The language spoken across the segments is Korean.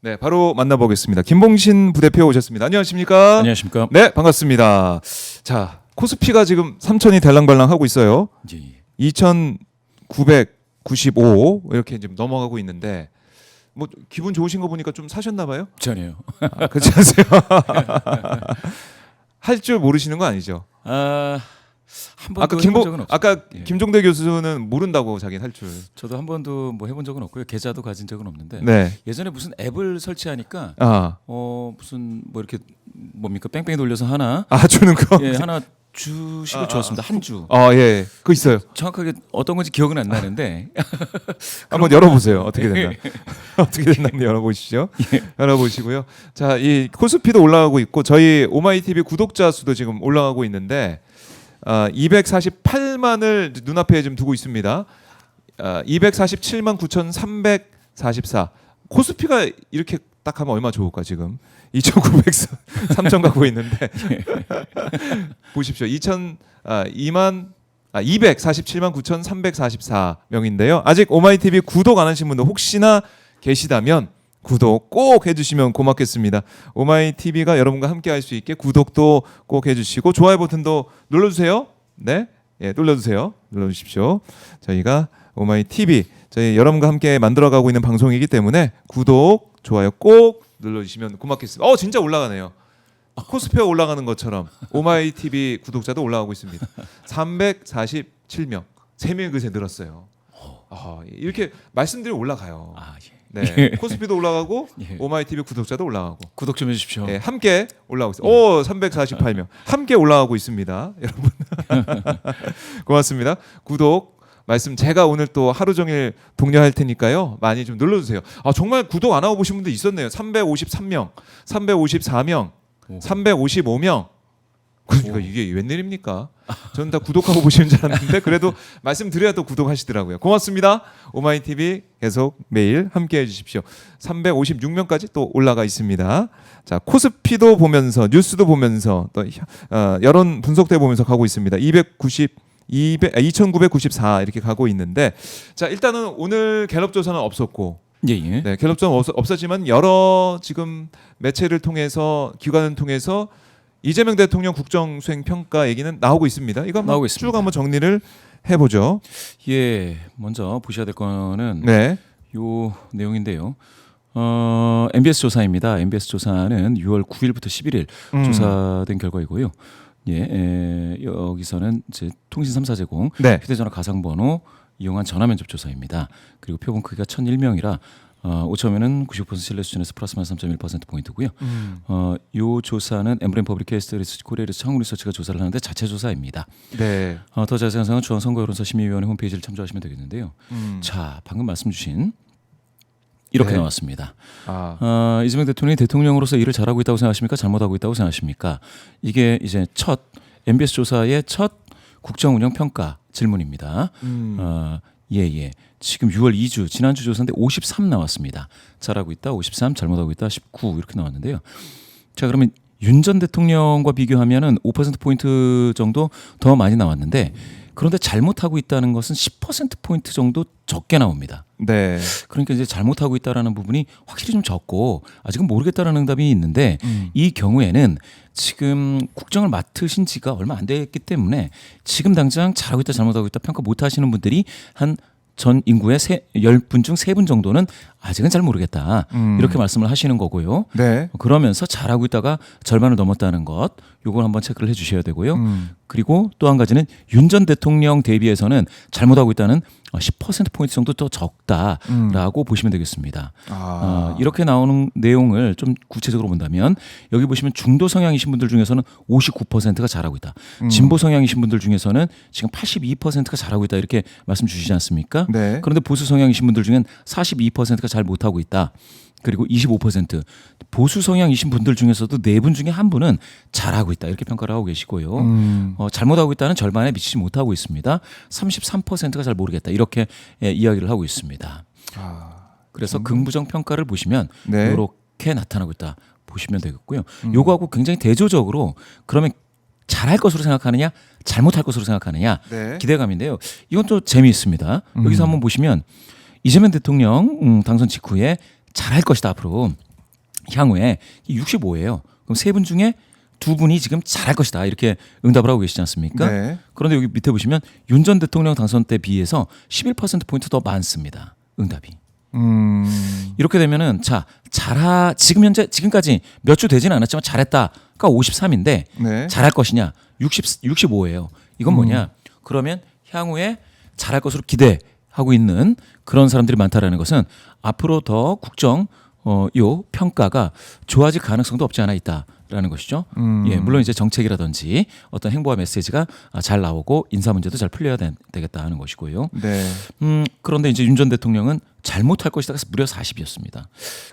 네, 바로 만나보겠습니다. 김봉신 부대표 오셨습니다. 안녕하십니까? 안녕하십니까? 네, 반갑습니다. 자, 코스피가 지금 3천이 달랑발랑 하고 있어요. 예. 2,995 이렇게 지금 넘어가고 있는데 뭐 기분 좋으신 거 보니까 좀 사셨나 봐요? 전혀요. 그렇지 않으세요? 할 줄 모르시는 거 아니죠? 한 번도 해본 적은 없어요. 아까 예. 김종대 교수는 모른다고 자기는 할 줄. 저도 한 번도 뭐 해본 적은 없고요. 계좌도 가진 적은 없는데 네. 예전에 무슨 앱을 설치하니까 무슨 뭐 이렇게 뭡니까 뺑뺑이 돌려서 하나 주는 거. 예 하나 주식을 주었습니다. 한 주. 예, 그거 있어요. 정확하게 어떤 건지 기억은 안 나는데 한번 열어보세요. 어떻게 됐나? 어떻게 됐나 한번 열어보시죠. 열어보시고요. 자, 이 코스피도 올라가고 있고 저희 오마이TV 구독자 수도 지금 올라가고 있는데 248만을 눈앞에 지금 두고 있습니다. 247만 9,344. 코스피가 이렇게 딱 하면 얼마 좋을까 지금? 2,900선 3천 가고 있는데 보십시오. 247만 9,344명인데요. 아직 오마이TV 구독 안 하신 분들 혹시나 계시다면 구독 꼭 해주시면 고맙겠습니다. 오마이TV가 여러분과 함께 할 수 있게 구독도 꼭 해주시고 좋아요 버튼도 눌러주세요. 네, 예, 눌러주세요. 눌러주십시오. 저희가 오마이TV 저희 여러분과 함께 만들어가고 있는 방송이기 때문에 구독, 좋아요 꼭 눌러주시면 고맙겠습니다. 진짜 올라가네요. 코스피가 올라가는 것처럼 오마이TV 구독자도 올라가고 있습니다. 347명, 3명 그새 늘었어요. 이렇게 말씀드리면 올라가요. 예. 네, 코스피도 올라가고 예. 오마이TV 구독자도 올라가고 구독 좀 해주십시오. 네, 함께 올라가고 있어요. 348명 함께 올라가고 있습니다. 여러분 고맙습니다. 구독 말씀 제가 오늘 또 하루 종일 독려할 테니까요. 많이 좀 눌러주세요. 정말 구독 안 하고 보신 분도 있었네요. 353명, 354명, 355명. 그러니까 이게 웬일입니까? 저는 다 구독하고 보시는 줄 알았는데 그래도 말씀드려야 또 구독하시더라고요. 고맙습니다. 오마이TV 계속 매일 함께해 주십시오. 356명까지 또 올라가 있습니다. 자, 코스피도 보면서 뉴스도 보면서 또 여론 분석대 보면서 가고 있습니다. 2,994 이렇게 가고 있는데 자, 일단은 오늘 갤럽 조사는 없었고 예. 네, 갤럽 조사는 없었지만 여러 지금 매체를 통해서 기관을 통해서 이재명 대통령 국정수행 평가 얘기는 나오고 있습니다. 이거 한번 쭉 한번 정리를 해보죠. 예, 먼저 보셔야 될 거는 네, 요 내용인데요. MBS 조사입니다. MBS 조사는 6월 9일부터 11일 조사된 결과이고요. 예, 여기서는 이제 통신 3사 제공, 네. 휴대전화 가상번호 이용한 전화 면접 조사입니다. 그리고 표본 크기가 1,001명이라 5처음에는 95% 신뢰 수준에서 플러스 마이너스 3.1% 포인트고요. 요 조사는 엠브레인 퍼블리케이스트 리서치 코리아 리서치 한국 리서치가 조사를 하는데 자체 조사입니다. 네. 더 자세한 사항은 중앙선거여론조사 심의위원회 홈페이지를 참조하시면 되겠는데요. 자, 방금 말씀 주신 이렇게 네. 나왔습니다. 아. 이재명 대통령이 대통령으로서 일을 잘하고 있다고 생각하십니까? 잘못하고 있다고 생각하십니까? 이게 이제 첫 MBS 조사의 첫 국정운영 평가 질문입니다. 예. 지금 6월 2주 지난주 조사인데 53 나왔습니다. 잘하고 있다 53, 잘못하고 있다 19 이렇게 나왔는데요. 자, 그러면 윤 전 대통령과 비교하면은 5% 포인트 정도 더 많이 나왔는데 그런데 잘못하고 있다는 것은 10% 포인트 정도 적게 나옵니다. 네. 그러니까 이제 잘못하고 있다라는 부분이 확실히 좀 적고 아직은 모르겠다라는 응답이 있는데 이 경우에는 지금 국정을 맡으신 지가 얼마 안 됐기 때문에 지금 당장 잘하고 있다 잘못하고 있다 평가 못 하시는 분들이 한 전 인구의 10분 중 3분 정도는 아직은 잘 모르겠다. 이렇게 말씀을 하시는 거고요. 네. 그러면서 잘하고 있다가 절반을 넘었다는 것, 요걸 한번 체크를 해 주셔야 되고요. 그리고 또 한 가지는 윤 전 대통령 대비해서는 잘못하고 있다는 10%포인트 정도 더 적다라고 보시면 되겠습니다. 이렇게 나오는 내용을 좀 구체적으로 본다면 여기 보시면 중도 성향이신 분들 중에서는 59%가 잘하고 있다. 진보 성향이신 분들 중에서는 지금 82%가 잘하고 있다 이렇게 말씀 주시지 않습니까? 네. 그런데 보수 성향이신 분들 중엔 42%가 잘 못하고 있다. 그리고 25% 보수 성향이신 분들 중에서도 4분 중에 1분은 잘하고 있다 이렇게 평가를 하고 계시고요. 잘못하고 있다는 절반에 미치지 못하고 있습니다. 33%가 잘 모르겠다 이렇게 이야기를 하고 있습니다. 그래서 긍부정 평가를 보시면 네. 이렇게 나타나고 있다 보시면 되겠고요. 요거하고 굉장히 대조적으로 그러면 잘할 것으로 생각하느냐 잘못할 것으로 생각하느냐 네. 기대감인데요. 이건 또 재미있습니다. 여기서 한번 보시면 이재명 대통령 당선 직후에 잘할 것이다 앞으로 향후에 65예요. 그럼 세 분 중에 두 분이 지금 잘할 것이다 이렇게 응답을 하고 계시지 않습니까? 네. 그런데 여기 밑에 보시면 윤 전 대통령 당선 때 비해서 11%포인트 더 많습니다. 응답이. 이렇게 되면은 자, 지금까지 몇 주 되지는 않았지만 잘했다가 53인데 네. 잘할 것이냐 65예요. 이건 뭐냐? 그러면 향후에 잘할 것으로 기대하고 있는 그런 사람들이 많다라는 것은 앞으로 더 국정 요 평가가 좋아질 가능성도 없지 않아 있다라는 것이죠. 예, 물론 이제 정책이라든지 어떤 행보와 메시지가 잘 나오고 인사 문제도 잘 풀려야 되겠다 하는 것이고요. 네. 그런데 이제 윤 전 대통령은 잘못할 것이다가 무려 40이었습니다.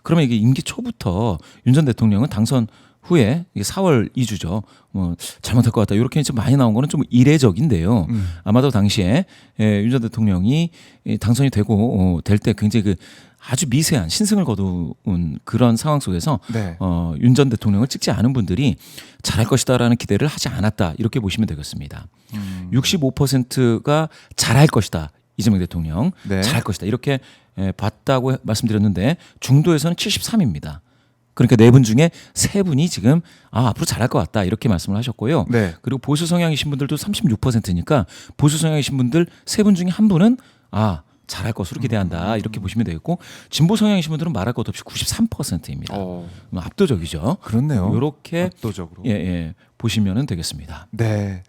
그러면 이게 임기 초부터 윤 전 대통령은 당선 후에 이게 4월 2주죠. 뭐 잘못할 것 같다. 이렇게 좀 많이 나온 거는 좀 이례적인데요. 아마도 당시에 윤 전 대통령이 당선이 되고 될 때 굉장히 그 아주 미세한 신승을 거둔 그런 상황 속에서 네. 윤 전 대통령을 찍지 않은 분들이 잘할 것이다라는 기대를 하지 않았다. 이렇게 보시면 되겠습니다. 65%가 잘할 것이다. 이재명 대통령 네. 잘할 것이다. 이렇게 봤다고 말씀드렸는데 중도에서는 73입니다. 그러니까 네 분 중에 세 분이 지금 앞으로 잘할 것 같다 이렇게 말씀을 하셨고요. 네. 그리고 보수 성향이신 분들도 36%니까 보수 성향이신 분들 세 분 중에 한 분은 잘할 것으로 기대한다 이렇게 보시면 되겠고 진보 성향이신 분들은 말할 것 없이 93%입니다. 압도적이죠. 그렇네요. 이렇게 압도적으로. 예, 보시면 되겠습니다. 네.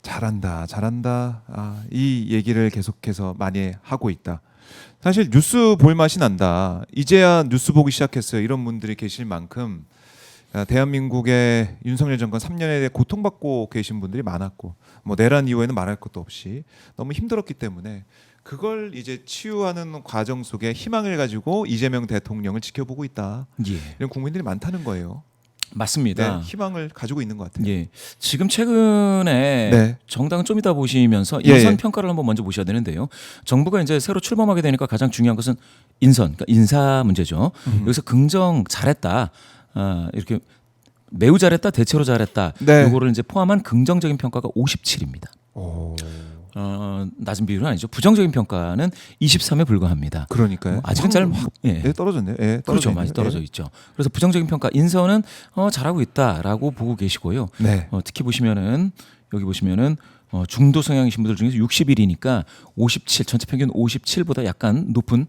잘한다. 이 얘기를 계속해서 많이 하고 있다. 사실 뉴스 볼 맛이 난다. 이제야 뉴스 보기 시작했어요. 이런 분들이 계실 만큼 대한민국의 윤석열 정권 3년에 고통받고 계신 분들이 많았고 뭐 내란 이후에는 말할 것도 없이 너무 힘들었기 때문에 그걸 이제 치유하는 과정 속에 희망을 가지고 이재명 대통령을 지켜보고 있다. 예. 이런 국민들이 많다는 거예요. 맞습니다. 네, 희망을 가지고 있는 것 같아요. 예. 지금 최근에 네. 정당 좀 이따 보시면서 예, 인선 예. 평가를 한번 먼저 보셔야 되는데요. 정부가 이제 새로 출범하게 되니까 가장 중요한 것은 인선, 그러니까 인사 문제죠. 여기서 긍정 잘했다. 이렇게 매우 잘했다, 대체로 잘했다. 네. 요거를 이제 포함한 긍정적인 평가가 57입니다. 오, 낮은 비율은 아니죠. 부정적인 평가는 23에 불과합니다. 그러니까요. 아직은 잘 떨어졌네요. 예, 그렇죠. 떨어져 많이 있네요. 떨어져 있죠. 그래서 부정적인 평가 인선은 잘하고 있다라고 보고 계시고요. 네. 특히 보시면은 여기 보시면은 중도 성향이신 분들 중에서 61이니까 57 전체 평균 57보다 약간 높은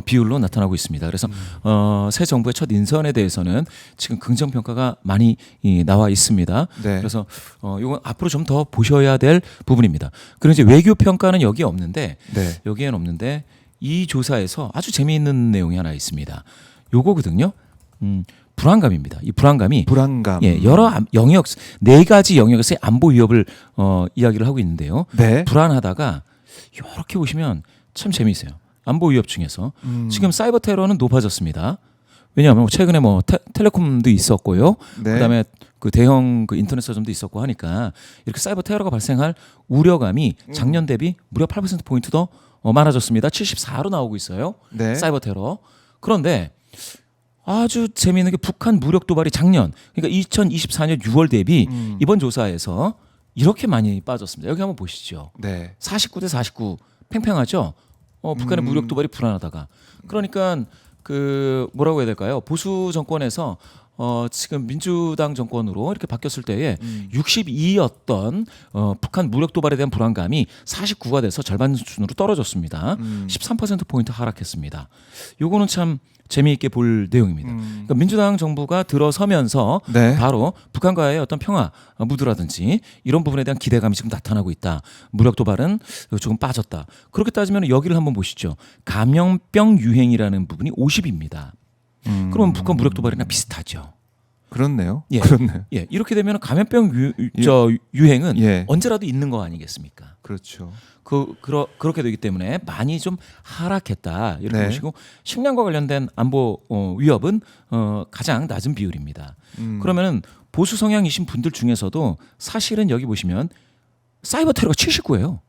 비율로 나타나고 있습니다. 그래서 새 정부의 첫 인선에 대해서는 지금 긍정 평가가 많이 나와 있습니다. 네. 그래서 이건 앞으로 좀 더 보셔야 될 부분입니다. 그리고 이제 외교 평가는 여기에 없는데 네. 여기에는 없는데 이 조사에서 아주 재미있는 내용이 하나 있습니다. 요거거든요. 불안감입니다. 이 불안감이 불안감. 예, 여러 영역 네 가지 영역에서의 안보 위협을 이야기를 하고 있는데요. 네. 불안하다가 이렇게 보시면 참 재미있어요. 안보 위협 중에서 지금 사이버 테러는 높아졌습니다. 왜냐하면 최근에 뭐 텔레콤도 있었고요. 네. 그다음에 그 대형 그 인터넷 서점도 있었고 하니까 이렇게 사이버 테러가 발생할 우려감이 작년 대비 무려 8% 포인트 더 많아졌습니다. 74로 나오고 있어요. 네. 사이버 테러. 그런데 아주 재미있는 게 북한 무력 도발이 작년 그러니까 2024년 6월 대비 이번 조사에서 이렇게 많이 빠졌습니다. 여기 한번 보시죠. 네. 49대 49 팽팽하죠. 북한의 무력 도발이 불안하다가 그러니까 그 뭐라고 해야 될까요? 보수 정권에서 지금 민주당 정권으로 이렇게 바뀌었을 때에 62였던 북한 무력 도발에 대한 불안감이 49가 돼서 절반 수준으로 떨어졌습니다. 13% 포인트 하락했습니다. 요거는 참 재미있게 볼 내용입니다. 그러니까 민주당 정부가 들어서면서 네. 바로 북한과의 어떤 평화 무드라든지 이런 부분에 대한 기대감이 지금 나타나고 있다. 무력 도발은 조금 빠졌다. 그렇게 따지면 여기를 한번 보시죠. 감염병 유행이라는 부분이 50입니다. 그러면 북한 무력 도발이나 비슷하죠. 그렇네요. 예. 그렇네. 예, 이렇게 되면 감염병 유행은 예. 언제라도 있는 거 아니겠습니까? 그렇죠. 그렇게 되기 때문에 많이 좀 하락했다 이렇게 네. 보시고 식량과 관련된 안보 위협은 가장 낮은 비율입니다. 그러면은 보수 성향이신 분들 중에서도 사실은 여기 보시면 사이버 테러가 79예요.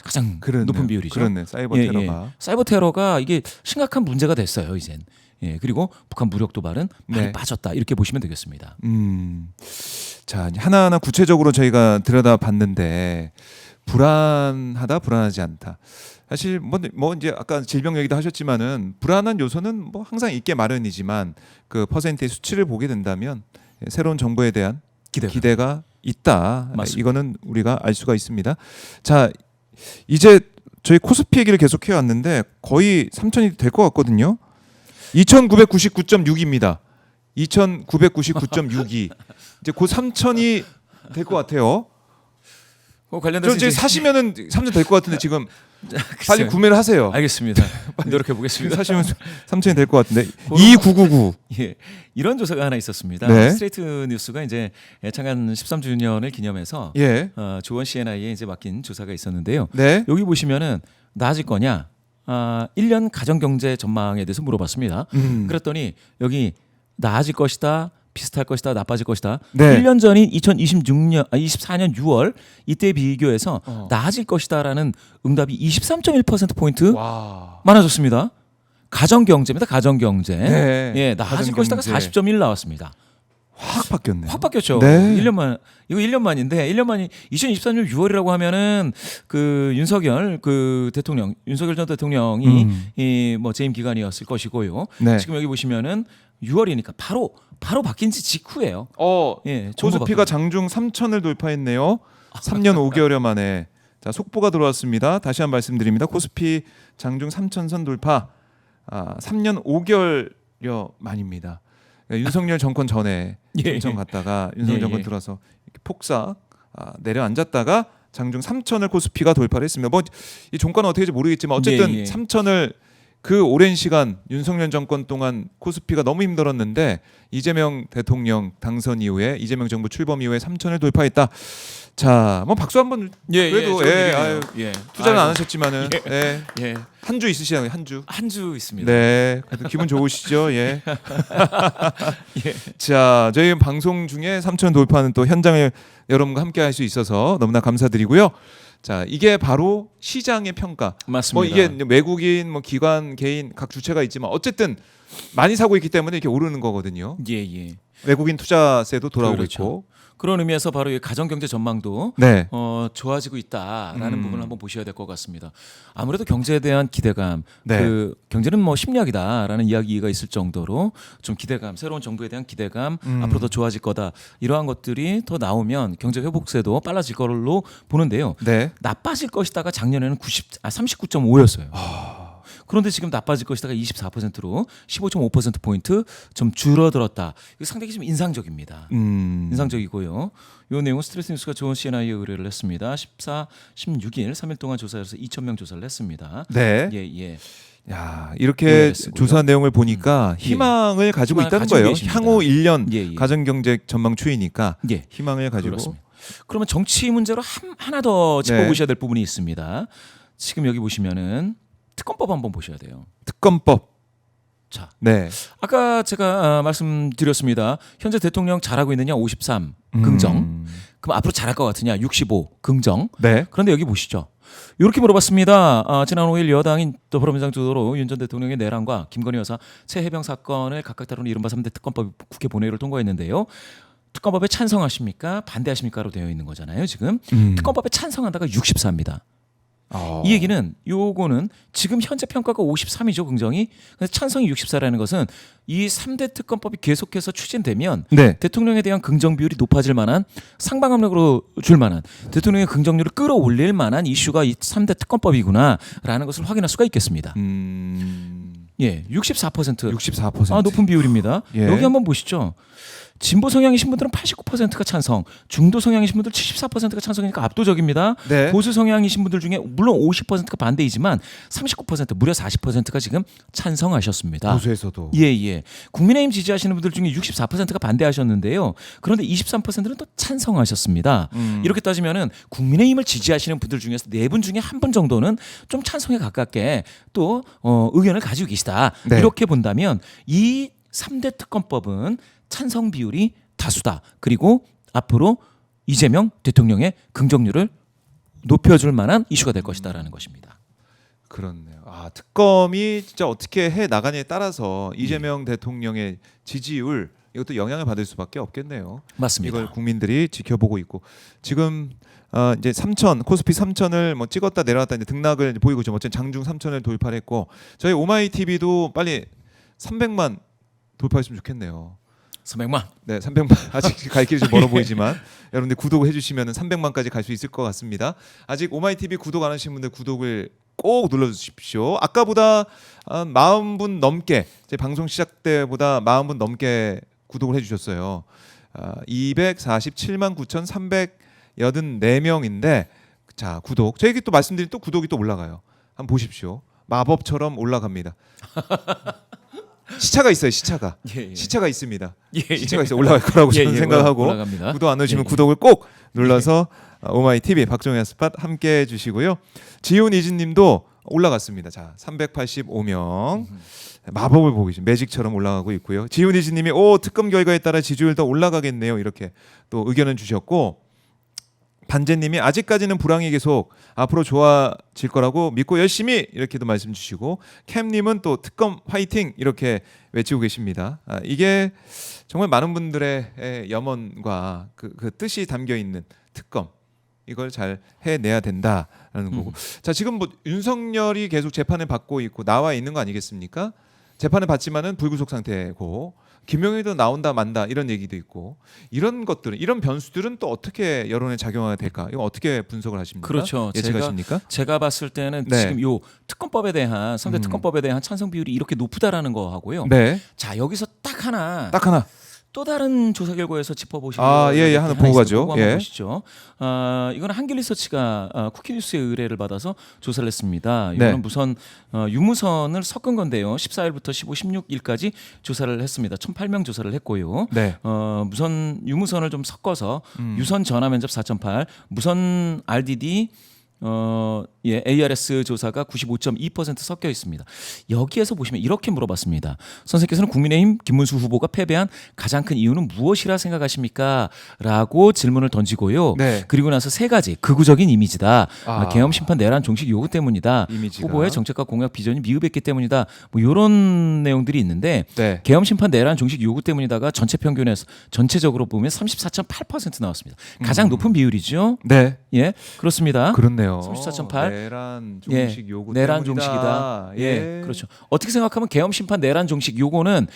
가장 그렇네요. 높은 비율이죠. 그렇네. 사이버 예, 테러가. 예. 사이버 테러가 이게 심각한 문제가 됐어요 이젠. 예, 그리고 북한 무력 도발은 많이 네. 빠졌다 이렇게 보시면 되겠습니다. 자, 하나하나 구체적으로 저희가 들여다봤는데 불안하다, 불안하지 않다. 사실 뭐 이제 아까 질병 얘기도 하셨지만은 불안한 요소는 뭐 항상 있게 마련이지만 그 퍼센트의 수치를 보게 된다면 새로운 정부에 대한 기대가 있다. 맞습니다. 이거는 우리가 알 수가 있습니다. 자, 이제 저희 코스피 얘기를 계속 해왔는데 거의 3,000이 될 것 같거든요. 2,999.6입니다. 2,999.62. 이제 곧 3,000이 될 것 같아요. 관련돼서 저 이제 사시면은 3,000 될 것 같은데 지금 빨리 글쎄요. 구매를 하세요. 알겠습니다. 노력해 보겠습니다. 사시면 3,000이 될 것 같은데 2999. 예, 이런 조사가 하나 있었습니다. 네. 스트레이트 뉴스가 이제 창간 13주년을 기념해서 예. 조원 CNI에 이제 맡긴 조사가 있었는데요. 네. 여기 보시면은 나아질 거냐? 1년 가정 경제 전망에 대해서 물어봤습니다. 그랬더니 여기 나아질 것이다, 비슷할 것이다, 나빠질 것이다. 네. 1년 전인 24년 6월 이때 비교해서 나아질 것이다라는 응답이 23.1% 포인트 와. 많아졌습니다. 가정 경제입니다. 가정 경제. 네. 예, 나아질 것이다가 40.1 나왔습니다. 확 바뀌었네요. 확 바뀌었죠. 네. 1년만 이거 1년 만인데 1년 만이 2024년 6월이라고 하면은 그 윤석열 전 대통령이 이 뭐 재임 기간이었을 것이고요. 네. 지금 여기 보시면은 6월이니까 바로 바뀐 지 직후예요. 예, 코스피가 장중 3,000을 돌파했네요. 3년 5개월여 만에. 자, 속보가 들어왔습니다. 다시 한 번 말씀드립니다. 코스피 장중 3,000선 돌파. 3년 5개월여 만입니다. 그러니까 윤석열 정권 전에 예. 인천 갔다가 윤석열 예, 정권 예. 들어서 이렇게 폭삭 내려앉았다가 장중 3,000을 코스피가 돌파를 했습니다. 뭐 이 종가는 어떻게 될지 모르겠지만 어쨌든 예, 예. 3,000을 그 오랜 시간 윤석열 정권 동안 코스피가 너무 힘들었는데 이재명 대통령 당선 이후에 이재명 정부 출범 이후에 3,000을 돌파했다. 자, 뭐 박수 한번. 그래도 좋은 얘기네요. 아유, 예. 투자는 안 아이고. 하셨지만은 예. 한 주 있으시잖아요. 한 주. 한 주 있습니다. 네, 그래도 기분 좋으시죠? 예. 예. 자, 저희 방송 중에 3,000 돌파하는 또 현장을 여러분과 함께 할 수 있어서 너무나 감사드리고요. 자, 이게 바로 시장의 평가. 맞습니다. 뭐 이게 외국인, 뭐 기관, 개인 각 주체가 있지만 어쨌든 많이 사고 있기 때문에 이렇게 오르는 거거든요. 예. 외국인 투자세도 돌아오고 그렇죠. 있고. 그런 의미에서 바로 이 가정 경제 전망도 네. 좋아지고 있다라는 부분을 한번 보셔야 될 것 같습니다. 아무래도 경제에 대한 기대감, 네. 그 경제는 뭐 심리학이다라는 이야기가 있을 정도로 좀 기대감, 새로운 정부에 대한 기대감, 앞으로 더 좋아질 거다 이러한 것들이 더 나오면 경제 회복세도 빨라질 걸로 보는데요. 네. 나빠질 것이다가 작년에는 39.5였어요. 그런데 지금 나빠질 것이다가 24%로 15.5% 포인트 좀 줄어들었다. 이거 상당히 좀 인상적입니다. 인상적이고요. 이 내용은 스트레스 뉴스가 좋은 CNI에 의뢰를 했습니다. 14, 16일 3일 동안 조사해서 2,000명 조사를 했습니다. 네. 예. 야, 이렇게 의뢰했고요. 조사 내용을 보니까 희망을 가지고 희망을 있다는 가지고 거예요. 계십니다. 향후 1년 예. 가정경제 전망 추이니까 예. 희망을 가지고. 그렇습니다. 그러면 정치 문제로 하나 더 네. 짚어보셔야 될 부분이 있습니다. 지금 여기 보시면은 특검법 한번 보셔야 돼요. 특검법. 자, 네. 아까 제가 말씀드렸습니다. 현재 대통령 잘하고 있느냐 53 긍정. 그럼 앞으로 잘할 것 같으냐 65 긍정. 네. 그런데 여기 보시죠. 이렇게 물어봤습니다. 지난 5일 여당인 더불어민주당 주도로 윤 전 대통령의 내란과 김건희 여사 최해병 사건을 각각 다루는 이른바 3대 특검법 국회 본회의를 통과했는데요. 특검법에 찬성하십니까? 반대하십니까로 되어 있는 거잖아요. 지금 특검법에 찬성한다가 64입니다. 이 얘기는 요거는 지금 현재 평가가 53이죠 긍정이. 근데 찬성이 64라는 것은 이 3대 특검법이 계속해서 추진되면 네. 대통령에 대한 긍정 비율이 높아질 만한 상방압력으로 줄 만한 대통령의 긍정률을 끌어올릴 만한 이슈가 이 3대 특검법이구나라는 것을 확인할 수가 있겠습니다. 예, 64%. 64%. 높은 비율입니다. 예. 여기 한번 보시죠. 진보 성향이신 분들은 89%가 찬성, 중도 성향이신 분들 74%가 찬성이니까 압도적입니다. 네. 보수 성향이신 분들 중에 물론 50%가 반대이지만 39% 무려 40%가 지금 찬성하셨습니다. 보수에서도. 예. 국민의힘 지지하시는 분들 중에 64%가 반대하셨는데요. 그런데 23%는 또 찬성하셨습니다. 이렇게 따지면은 국민의힘을 지지하시는 분들 중에서 4분 중에 1분 정도는 좀 찬성에 가깝게 또 의견을 가지고 계시다. 네. 이렇게 본다면 이 3대 특검법은 찬성 비율이 다수다. 그리고 앞으로 이재명 대통령의 긍정률을 높여줄 만한 이슈가 될 것이다라는 것입니다. 그렇네요. 아, 특검이 진짜 어떻게 해 나가냐에 따라서 이재명 대통령의 지지율 이것도 영향을 받을 수밖에 없겠네요. 맞습니다. 이걸 국민들이 지켜보고 있고 지금 이제 3천 코스피 3천을 뭐 찍었다 내려왔다 이제 등락을 보이고 있죠. 어쨌든 장중 3천을 돌파를 했고 저희 오마이 TV도 빨리 300만 돌파했으면 좋겠네요. 300만. 네, 300만 아직 갈 길이 좀 멀어 보이지만 여러분들 구독을 해주시면 300만까지 갈 수 있을 것 같습니다. 아직 오마이 TV 구독 안 하신 분들 구독을 꼭 눌러주십시오. 아까보다 40분 넘게 제 방송 시작 때보다 40분 넘게 구독을 해주셨어요. 247만 9,384명인데 자 구독 저에게 또 말씀드린 또 구독이 또 올라가요. 한번 보십시오. 마법처럼 올라갑니다. 시차가 있어요. 시차가 예. 시차가 있습니다. 예. 시차가 있어 올라갈 거라고 저는 생각하고 올라갑니다. 구독 안 누르시면 예. 구독을 꼭 눌러서 오마이 TV 박정현 스팟 함께 해주시고요. 지훈 이진님도 올라갔습니다. 자 385명 마법을 보고 계신 매직처럼 올라가고 있고요. 지훈 이진님이 오 특검 결과에 따라 지지율 더 올라가겠네요. 이렇게 또 의견을 주셨고 반제님이 아직까지는 불황이 계속 앞으로 좋아질 거라고 믿고 열심히 이렇게도 말씀 주시고 캠님은 또 특검 화이팅 이렇게 외치고 계십니다. 이게 정말 많은 분들의 염원과 그 뜻이 담겨 있는 특검 이걸 잘 해내야 된다라는 거고. 자 지금 뭐 윤석열이 계속 재판을 받고 있고 나와 있는 거 아니겠습니까? 재판을 받지만은 불구속 상태고. 김용일도 나온다 만다 이런 얘기도 있고 이런 것들은 이런 변수들은 또 어떻게 여론에 작용하게 될까? 이거 어떻게 분석을 하십니까? 그렇죠. 예측하십니까? 제가 봤을 때는 네. 지금 요 특검법에 대한 상대 특검법에 대한 찬성 비율이 이렇게 높다라는 거 하고요. 네. 자 여기서 딱 하나 또 다른 조사 결과에서 짚어보시면 예, 하나 보고 가죠. 보고 한번 보시죠. 이거는 한길리서치가 쿠키뉴스의 의뢰를 받아서 조사를 했습니다. 이거는 네. 우선 유무선을 섞은 건데요. 14일부터 15, 16일까지 조사를 했습니다. 1,008명 조사를 했고요. 네. 유무선을 좀 섞어서 유선 전화 면접 4.8, 무선 RDD ARS 조사가 95.2% 섞여 있습니다. 여기에서 보시면 이렇게 물어봤습니다. 선생님께서는 국민의힘 김문수 후보가 패배한 가장 큰 이유는 무엇이라 생각하십니까? 라고 질문을 던지고요. 네. 그리고 나서 세 가지 극우적인 이미지다. 아. 계엄 심판 내란 종식 요구 때문이다. 이미지가. 후보의 정책과 공약 비전이 미흡했기 때문이다. 뭐 이런 내용들이 있는데 네. 계엄 심판 내란 종식 요구 때문이다가 전체 평균에서 전체적으로 보면 34.8% 나왔습니다. 가장 높은 비율이죠. 네. 예, 그렇습니다. 그렇네요. 34.8. 내란 종식 요구 내란 때문이다. 종식이다. 예, 그렇죠. 어떻게 생각하면 계엄 심판 내란 종식 요거는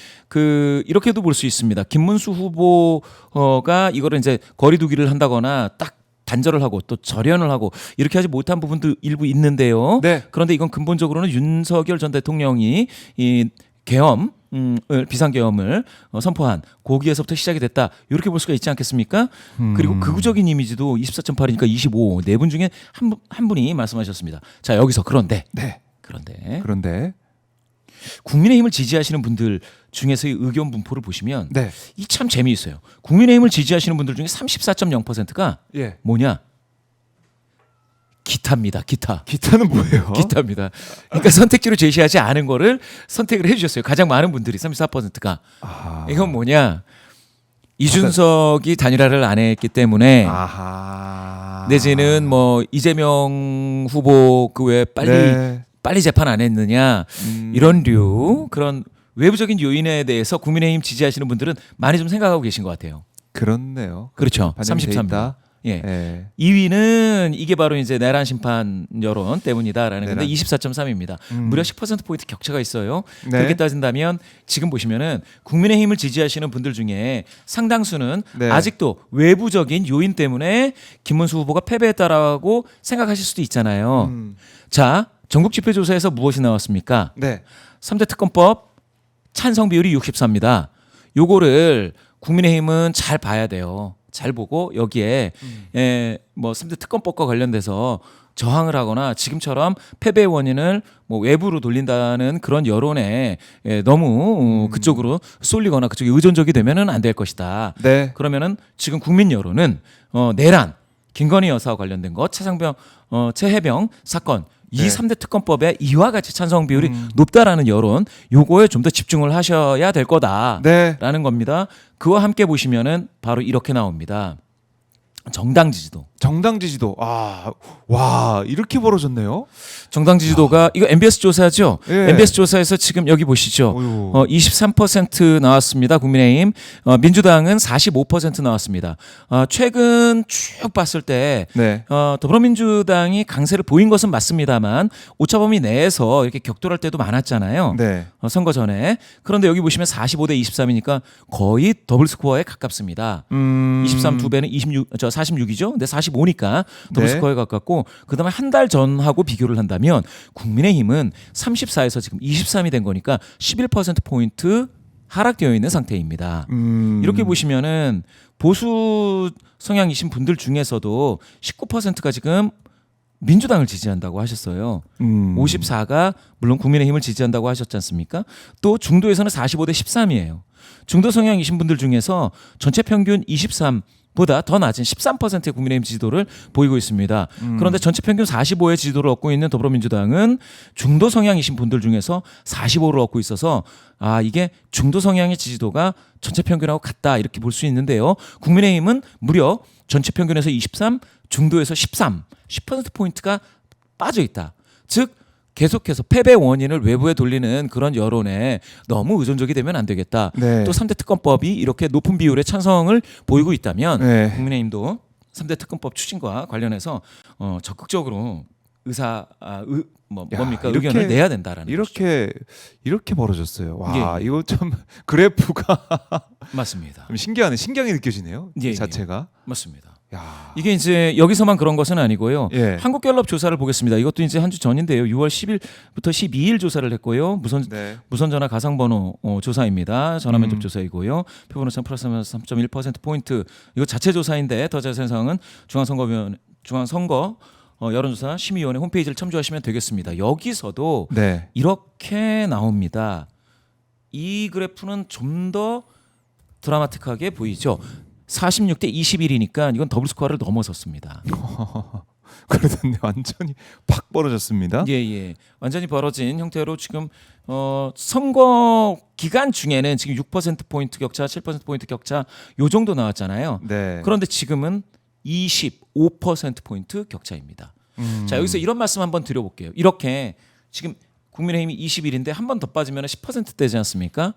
이렇게도 볼 수 있습니다. 김문수 후보가 이거를 이제 거리두기를 한다거나 딱 단절을 하고 또 절연을 하고 이렇게 하지 못한 부분도 일부 있는데요. 네. 그런데 이건 근본적으로는 윤석열 전 대통령이 이 계엄 비상계엄을 선포한 거기에서부터 시작이 됐다. 이렇게 볼 수가 있지 않겠습니까? 그리고 극우적인 이미지도 24.8이니까 25. 네 분 중에 한 분이 말씀하셨습니다. 자 여기서 그런데 국민의힘을 지지하시는 분들 중에서의 의견 분포를 보시면 네. 이 참 재미있어요. 국민의힘을 지지하시는 분들 중에 34.0%가 예. 뭐냐? 기타입니다. 기타는 뭐예요? 기타입니다. 그러니까 선택지로 제시하지 않은 거를 선택을 해주셨어요. 가장 많은 분들이 34%가. 이건 뭐냐? 이준석이 단일화를 안 했기 때문에 내지는 뭐 이재명 후보 그 왜 빨리 재판 안 했느냐 이런 그런 외부적인 요인에 대해서 국민의힘 지지하시는 분들은 많이 좀 생각하고 계신 것 같아요. 그렇네요. 그렇죠. 반영이 돼 33. 있다. 예. 예. 2위는 이게 바로 이제 내란 심판 여론 때문이다라는 건데 내란. 24.3입니다. 무려 10% 포인트 격차가 있어요. 네. 그렇게 따진다면 지금 보시면은 국민의힘을 지지하시는 분들 중에 상당수는 네. 아직도 외부적인 요인 때문에 김문수 후보가 패배했다라고 생각하실 수도 있잖아요. 자, 전국 지표 조사에서 무엇이 나왔습니까? 네. 3대 특검법 찬성 비율이 64입니다. 요거를 국민의힘은 잘 봐야 돼요. 잘 보고 여기에 뭐 3대 특검법과 관련돼서 저항을 하거나 지금처럼 패배의 원인을 뭐 외부로 돌린다는 그런 여론에 너무 그쪽으로 쏠리거나 그쪽에 의존적이 되면은 안 될 것이다. 네. 그러면은 지금 국민 여론은 내란, 김건희 여사와 관련된 것, 최해병 사건 이 네. 3대 특검법에 이와 같이 찬성 비율이 높다라는 여론 요거에 좀 더 집중을 하셔야 될 거다라는 네. 겁니다. 그와 함께 보시면은 바로 이렇게 나옵니다. 정당 지지도 정당 지지도 와 이렇게 벌어졌네요. 정당 지지도가 이거 MBS 조사죠. 예. MBS 조사에서 지금 여기 보시죠. 어휴. 23% 나왔습니다. 국민의힘. 민주당은 45% 나왔습니다. 최근 쭉 봤을 때 네. 더불어민주당이 강세를 보인 것은 맞습니다만 오차범위 내에서 이렇게 격돌할 때도 많았잖아요. 네. 선거 전에. 그런데 여기 보시면 45대 23이니까 거의 더블 스코어에 가깝습니다. 23 두 배는 46이죠. 근데 45니까 더블 네. 스코어에 가깝고 그다음에 한 달 전하고 비교를 한다면 국민의힘은 34에서 지금 23이 된 거니까 11% 포인트 하락되어 있는 상태입니다. 이렇게 보시면은 보수 성향이신 분들 중에서도 19%가 지금 민주당을 지지한다고 하셨어요. 54가 물론 국민의힘을 지지한다고 하셨지 않습니까? 또 중도에서는 45대 13이에요. 중도 성향이신 분들 중에서 전체 평균 23보다 더 낮은 13%의 국민의힘 지지도를 보이고 있습니다. 그런데 전체 평균 45의 지지도를 얻고 있는 더불어민주당은 중도 성향이신 분들 중에서 45를 얻고 있어서 이게 중도 성향의 지지도가 전체 평균하고 같다 이렇게 볼 수 있는데요. 국민의힘은 무려 전체 평균에서 23, 중도에서 13, 10%포인트가 빠져 있다. 즉 계속해서 패배 원인을 외부에 돌리는 그런 여론에 너무 의존적이 되면 안 되겠다. 네. 또 3대 특검법이 이렇게 높은 비율의 찬성을 보이고 있다면 네. 국민의힘도 3대 특검법 추진과 관련해서 적극적으로 뭡니까 이렇게- 의견을 내야 된다라는 이렇게 벌어졌어요. 와 예. 이거 좀 그래프가 맞습니다. 좀 신기하게 느껴지네요. 예, 이 자체가. 맞습니다. 야. 이게 이제 여기서만 그런 것은 아니고요. 예. 한국갤럽 조사를 보겠습니다. 이것도 이제 한 주 전인데요. 6월 10일부터 12일 조사를 했고요. 네. 무선 전화 가상번호 조사입니다. 전화 면접 조사이고요. 표본오 차 플러스 3.1% 포인트. 이거 자체 조사인데 더 자세한 사항은 중앙선거 여론조사 심의위원회 홈페이지를 첨부하시면 되겠습니다. 여기서도 네. 이렇게 나옵니다. 이 그래프는 좀 더 드라마틱하게 보이죠. 46대 21이니까 이건 더블 스코어를 넘어섰습니다. 그러던데 완전히 팍 벌어졌습니다. 예. 완전히 벌어진 형태로 지금 선거 기간 중에는 지금 6% 포인트 격차, 7% 포인트 격차 요 정도 나왔잖아요. 네. 그런데 지금은 25% 포인트 격차입니다. 자, 여기서 이런 말씀 한번 드려볼게요. 이렇게 지금 국민의힘이 21인데 한 번 더 빠지면 10%대지 않습니까?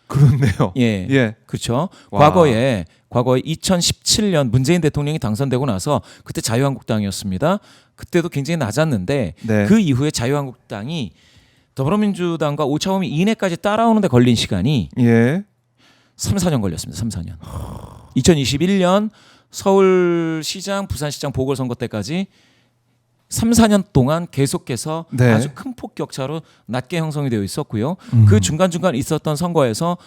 그렇네요. 예. 예. 그렇죠. 와. 과거에 2017년 문재인 대통령이 당선되고 나서 그때 자유한국당이었습니다. 그때도 굉장히 낮았는데 네. 그 이후에 자유한국당이 더불어민주당과 오차범위 이내까지 따라오는데 걸린 시간이 예. 3, 4년 걸렸습니다. 3, 4년. 2021년 서울시장, 부산시장 보궐선거 때까지 3, 4년 동안 계속해서 네. 아주 큰 폭 격차로 낮게 형성이 되어 있었고요. 그 중간중간 있었던 선거에서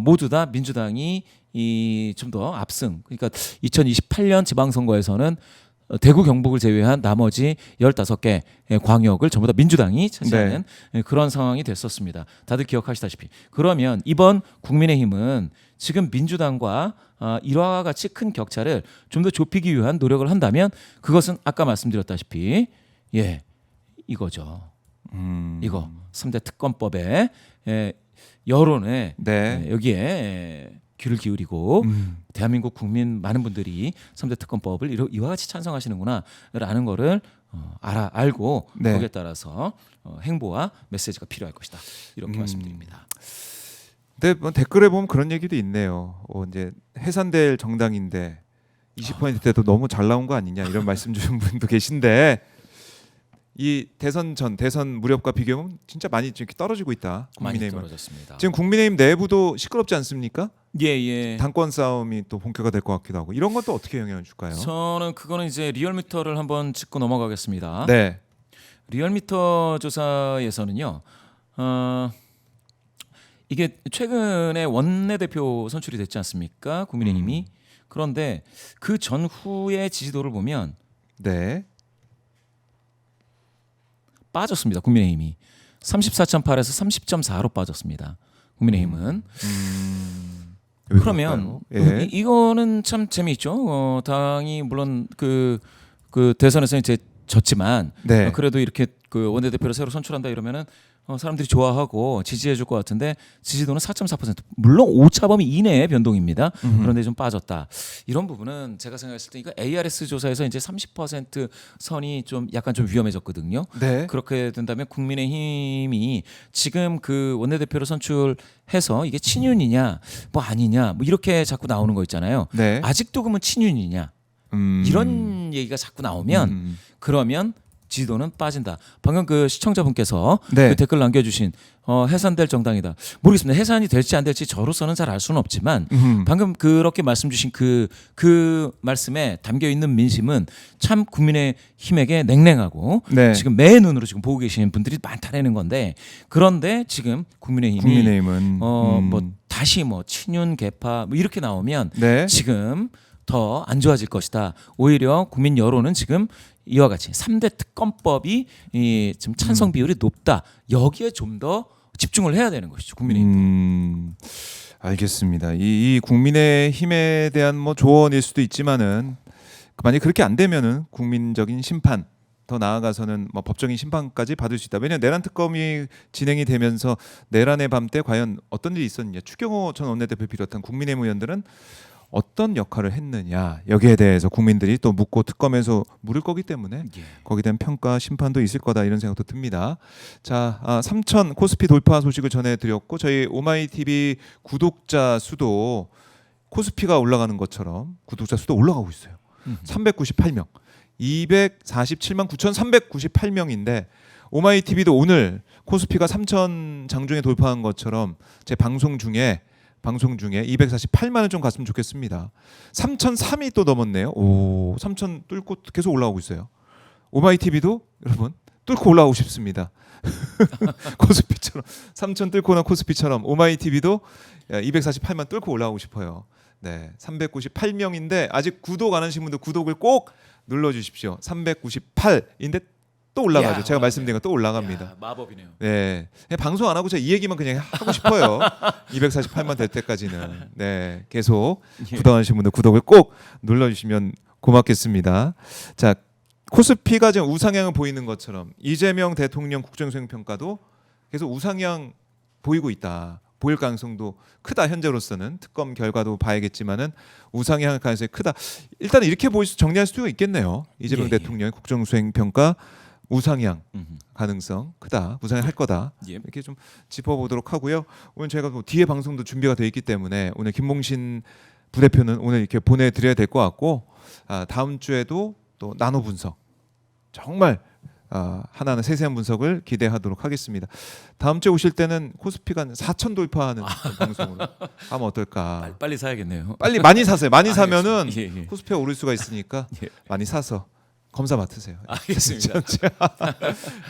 모두 다 민주당이 좀 더 압승. 그러니까 2028년 지방선거에서는 대구 경북을 제외한 나머지 15개 광역을 전부 다 민주당이 차지하는 그런 상황이 됐었습니다. 다들 기억하시다시피. 그러면 이번 국민의힘은 지금 민주당과 이와 같이 큰 격차를 좀 더 좁히기 위한 노력을 한다면 그것은 아까 말씀드렸다시피 이거죠. 이거 3대 특검법에 여론에 네. 여기에 귀를 기울이고 대한민국 국민 많은 분들이 3대 특검법을 이와 같이 찬성하시는구나라는 거를 알고 네. 거기에 따라서 행보와 메시지가 필요할 것이다. 이렇게 말씀드립니다. 근데 뭐 댓글에 보면 그런 얘기도 있네요. 이제 해산될 정당인데 20%대도 너무 잘 나온 거 아니냐 이런 말씀 주신 분도 계신데 이 대선 무렵과 비교하면 진짜 많이 이렇게 떨어지고 있다. 많이 국민의힘은. 떨어졌습니다. 지금 국민의힘 내부도 시끄럽지 않습니까? 예. 당권 싸움이 또 본격화 될 것 같기도 하고 이런 것도 어떻게 영향을 줄까요? 저는 그거는 이제 리얼미터를 한번 짚고 넘어가겠습니다. 네. 리얼미터 조사에서는요. 이게 최근에 원내대표 선출이 됐지 않습니까? 국민의힘이. 그런데 그 전후의 지지도를 보면 네. 빠졌습니다. 국민의힘이 34.8에서 30.4로 빠졌습니다. 국민의힘은. 왜 그러면 그럴까요? 예. 이거는 참 재미있죠. 당이 물론 그 대선에서 이제 졌지만 네. 그래도 이렇게 그 원내대표를 새로 선출한다 이러면은 사람들이 좋아하고 지지해줄 것 같은데 지지도는 4.4%. 물론 오차범위 이내의 변동입니다. 그런데 좀 빠졌다. 이런 부분은 제가 생각했을 때 이거 ARS 조사에서 이제 30% 선이 좀 약간 좀 위험해졌거든요. 네. 그렇게 된다면 국민의힘이 지금 그 원내대표를 선출해서 이게 친윤이냐 뭐 아니냐 뭐 이렇게 자꾸 나오는 거 있잖아요. 네. 아직도 그러면 친윤이냐 이런 얘기가 자꾸 나오면 그러면 지지도는 빠진다. 방금 그 시청자분께서 네. 그 댓글 남겨주신 해산될 정당이다. 모르겠습니다. 해산이 될지 안 될지 저로서는 잘 알 수는 없지만 방금 그렇게 말씀 주신 그 말씀에 담겨 있는 민심은 참 국민의힘에게 냉랭하고 네. 지금 매 눈으로 지금 보고 계시는 분들이 많다는 건데 그런데 지금 국민의힘은 뭐 다시 뭐 친윤 개파 뭐 이렇게 나오면 네. 지금 더 안 좋아질 것이다. 오히려 국민 여론은 지금 이와 같이 3대 특검법이 지금 찬성 비율이 높다. 여기에 좀 더 집중을 해야 되는 것이죠. 국민의힘. 알겠습니다. 이 국민의힘에 대한 뭐 조언일 수도 있지만은 만약 그렇게 안 되면은 국민적인 심판 더 나아가서는 뭐 법적인 심판까지 받을 수 있다. 왜냐하면 내란 특검이 진행이 되면서 내란의 밤 때 과연 어떤 일이 있었느냐. 추경호 전 원내대표 비롯한 국민의힘 의원들은 어떤 역할을 했느냐 여기에 대해서 국민들이 또 묻고 특검에서 물을 거기 때문에 예. 거기에 대한 평가 심판도 있을 거다 이런 생각도 듭니다. 자, 3천 코스피 돌파 소식을 전해드렸고 저희 오마이TV 구독자 수도 코스피가 올라가는 것처럼 구독자 수도 올라가고 있어요. 398명, 247만 9,398명인데 오마이TV도 오늘 코스피가 3천 장중에 돌파한 것처럼 제 방송 중에 248만을 좀 갔으면 좋겠습니다. 3,003이 또 넘었네요. 오, 3,000 뚫고 계속 올라오고 있어요. 오마이TV도 여러분 뚫고 올라오고 싶습니다. 코스피처럼 3,000 뚫고나 코스피처럼 오마이TV도 248만 뚫고 올라오고 싶어요. 네, 398명인데 아직 구독 안 하신 분들 구독을 꼭 눌러주십시오. 398인데 또 올라가죠. 야, 제가 말씀드린 거 또 올라갑니다. 야, 마법이네요. 네, 그냥 방송 안 하고 제가 이 얘기만 그냥 하고 싶어요. 248만 될 때까지는 네 계속 구독하신 분들 구독을 꼭 눌러주시면 고맙겠습니다. 자, 코스피가 지금 우상향을 보이는 것처럼 이재명 대통령 국정수행 평가도 계속 우상향 보이고 있다. 보일 가능성도 크다. 현재로서는 특검 결과도 봐야겠지만은 우상향 가능성이 크다. 일단 이렇게 정리할 수도 있겠네요. 이재명 대통령의 국정수행 평가. 우상향 가능성 크다. 우상향 할 거다. 이렇게 좀 짚어보도록 하고요. 오늘 저희가 뒤에 방송도 준비가 되어 있기 때문에 오늘 김몽신 부대표는 오늘 이렇게 보내드려야 될 것 같고 다음 주에도 또 나노 분석 정말 하나하나 세세한 분석을 기대하도록 하겠습니다. 다음 주에 오실 때는 코스피가 4천 돌파하는 방송으로 하면 어떨까. 빨리 사야겠네요. 빨리 많이 사세요. 많이 사면은 예. 코스피가 오를 수가 있으니까 많이 사서 검사 맡으세요. 알겠습니다.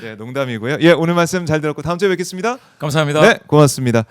예, 농담이고요. 예, 오늘 말씀 잘 들었고 다음 주에 뵙겠습니다. 감사합니다. 네, 고맙습니다.